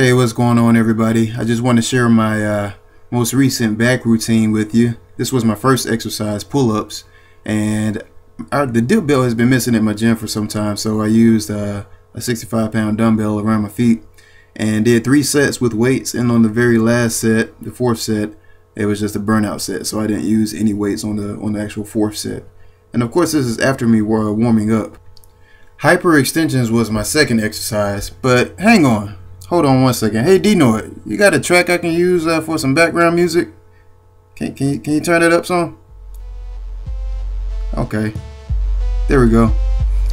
Hey, what's going on, everybody? I just want to share my most recent back routine with you. This was my first exercise, pull-ups, and the dip belt has been missing at my gym for some time, so I used a 65-pound dumbbell around my feet and did 3 sets with weights, and on the very last set, the 4th set, it was just a burnout set, so I didn't use any weights on the actual 4th set. And of course, this is after me warming up. Hyperextensions was my second exercise, but hang on. Hold on one second. Hey, D-Noid, you got a track I can use for some background music? Can you turn it up some? Okay, there we go.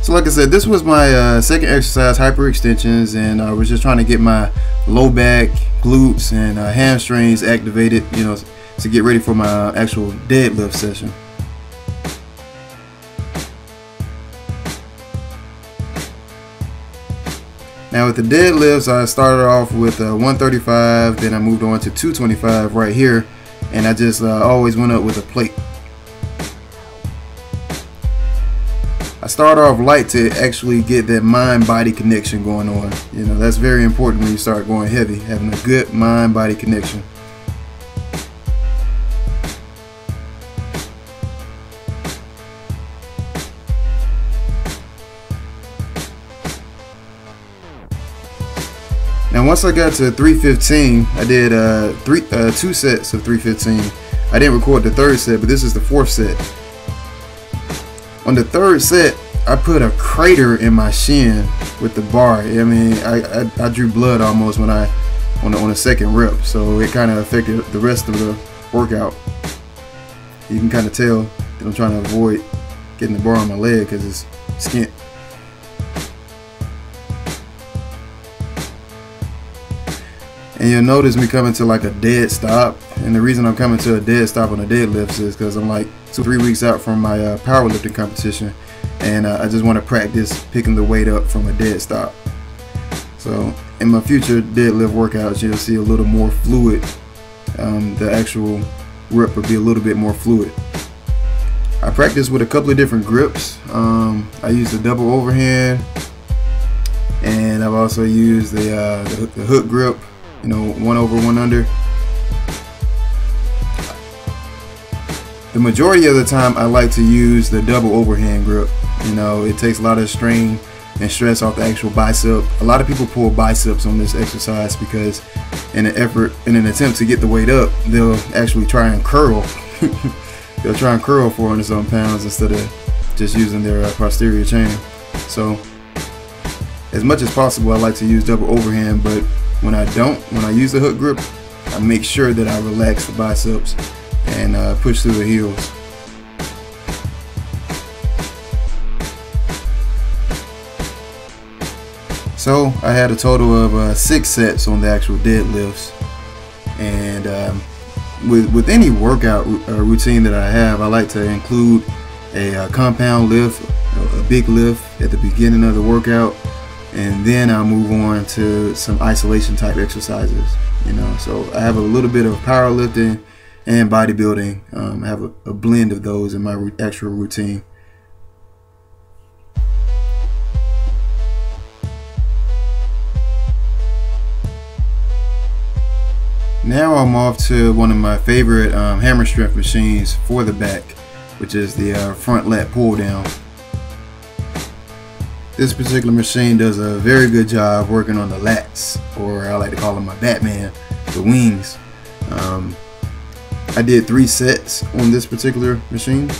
So like I said, this was my second exercise, hyperextensions, and I was just trying to get my low back, glutes, and hamstrings activated, you know, to get ready for my actual deadlift session. Now with the deadlifts, I started off with 135, then I moved on to 225 right here, and I just always went up with a plate. I start off light to actually get that mind-body connection going on. You know, that's very important when you start going heavy, having a good mind-body connection. Now once I got to 315, I did 2 sets of 315. I didn't record the 3rd set, but this is the 4th set. On the 3rd set, I put a crater in my shin with the bar. I mean, I drew blood almost when on the 2nd rep, so it kind of affected the rest of the workout. You can kind of tell that I'm trying to avoid getting the bar on my leg because it's skint. And you'll notice me coming to like a dead stop, and the reason I'm coming to a dead stop on the deadlifts is because I'm like 2-3 weeks out from my powerlifting competition, and I just want to practice picking the weight up from a dead stop. So in my future deadlift workouts, you'll see a little more fluid. The actual rep will be a little bit more fluid. I practice with a couple of different grips. I use the double overhand, and I've also used the hook grip. You know, 1 over 1 under. The majority of the time I like to use the double overhand grip. You know, it takes a lot of strain and stress off the actual bicep. A lot of people pull biceps on this exercise because in an attempt to get the weight up, they'll actually try and curl. They'll try and curl 400-something pounds instead of just using their posterior chain. So as much as possible, I like to use double overhand, but when I use the hook grip, I make sure that I relax the biceps and push through the heels. So I had a total of 6 sets on the actual deadlifts, and with any workout routine that I have, I like to include a compound lift, a big lift at the beginning of the workout, and then I'll move on to some isolation type exercises. You know, so I have a little bit of powerlifting and bodybuilding. I have a blend of those in my actual routine. Now I'm off to one of my favorite hammer strength machines for the back, which is the front lat pull down. This particular machine does a very good job working on the lats, or I like to call them my Batman, the wings. I did 3 sets on this particular machine,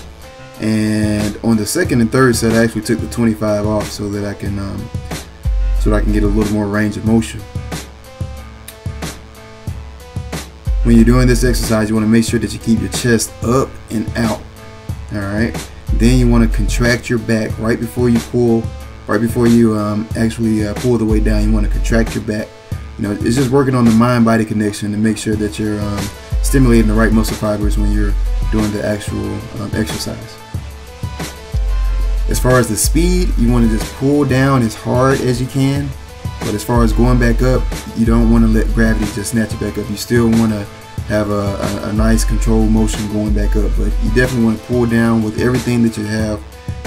and on the 2nd and 3rd set I actually took the 25 off so that I can get a little more range of motion. When you're doing this exercise, you want to make sure that you keep your chest up and out. Alright, then you want to contract your back right before you pull. Right before you actually pull the weight down, you want to contract your back. You know, it's just working on the mind-body connection to make sure that you're stimulating the right muscle fibers when you're doing the actual exercise. As far as the speed, you want to just pull down as hard as you can. But as far as going back up, you don't want to let gravity just snatch it back up. You still want to have a nice controlled motion going back up. But you definitely want to pull down with everything that you have.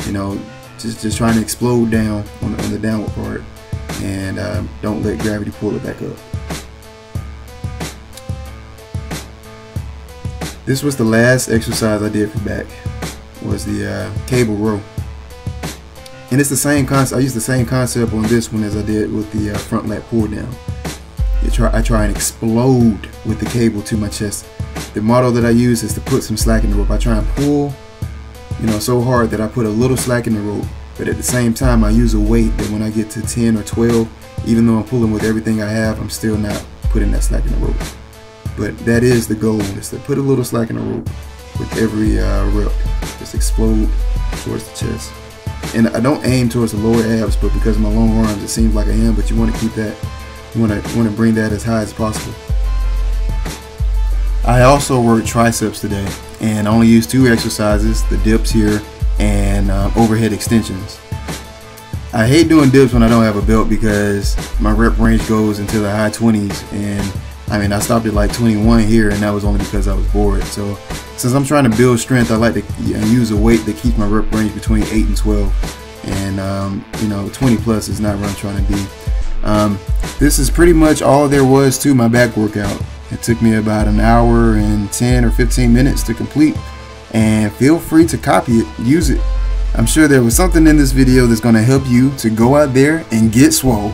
You know, just trying to explode down on the downward part, and don't let gravity pull it back up. This was the last exercise I did for back, was the cable row. And it's the same concept. I used the same concept on this one as I did with the front lat pull down. I try and explode with the cable to my chest. The motto that I use is to put some slack in the rope. I try and pull, so hard that I put a little slack in the rope, but at the same time I use a weight that when I get to 10 or 12, even though I'm pulling with everything I have, I'm still not putting that slack in the rope. But that is the goal, is to put a little slack in the rope with every rep. Just explode towards the chest. And I don't aim towards the lower abs, but because of my long arms, it seems like I am, but you want to keep that, you want to bring that as high as possible. I also worked triceps today, and I only used 2 exercises, the dips here and overhead extensions. I hate doing dips when I don't have a belt because my rep range goes into the high 20s, and I stopped at like 21 here, and that was only because I was bored. So since I'm trying to build strength, I like to use a weight that keeps my rep range between 8 and 12, and 20 plus is not where I'm trying to be. This is pretty much all there was to my back workout. It took me about an hour and 10 or 15 minutes to complete, and feel free to copy it, use it. I'm sure there was something in this video that's going to help you to go out there and get swole.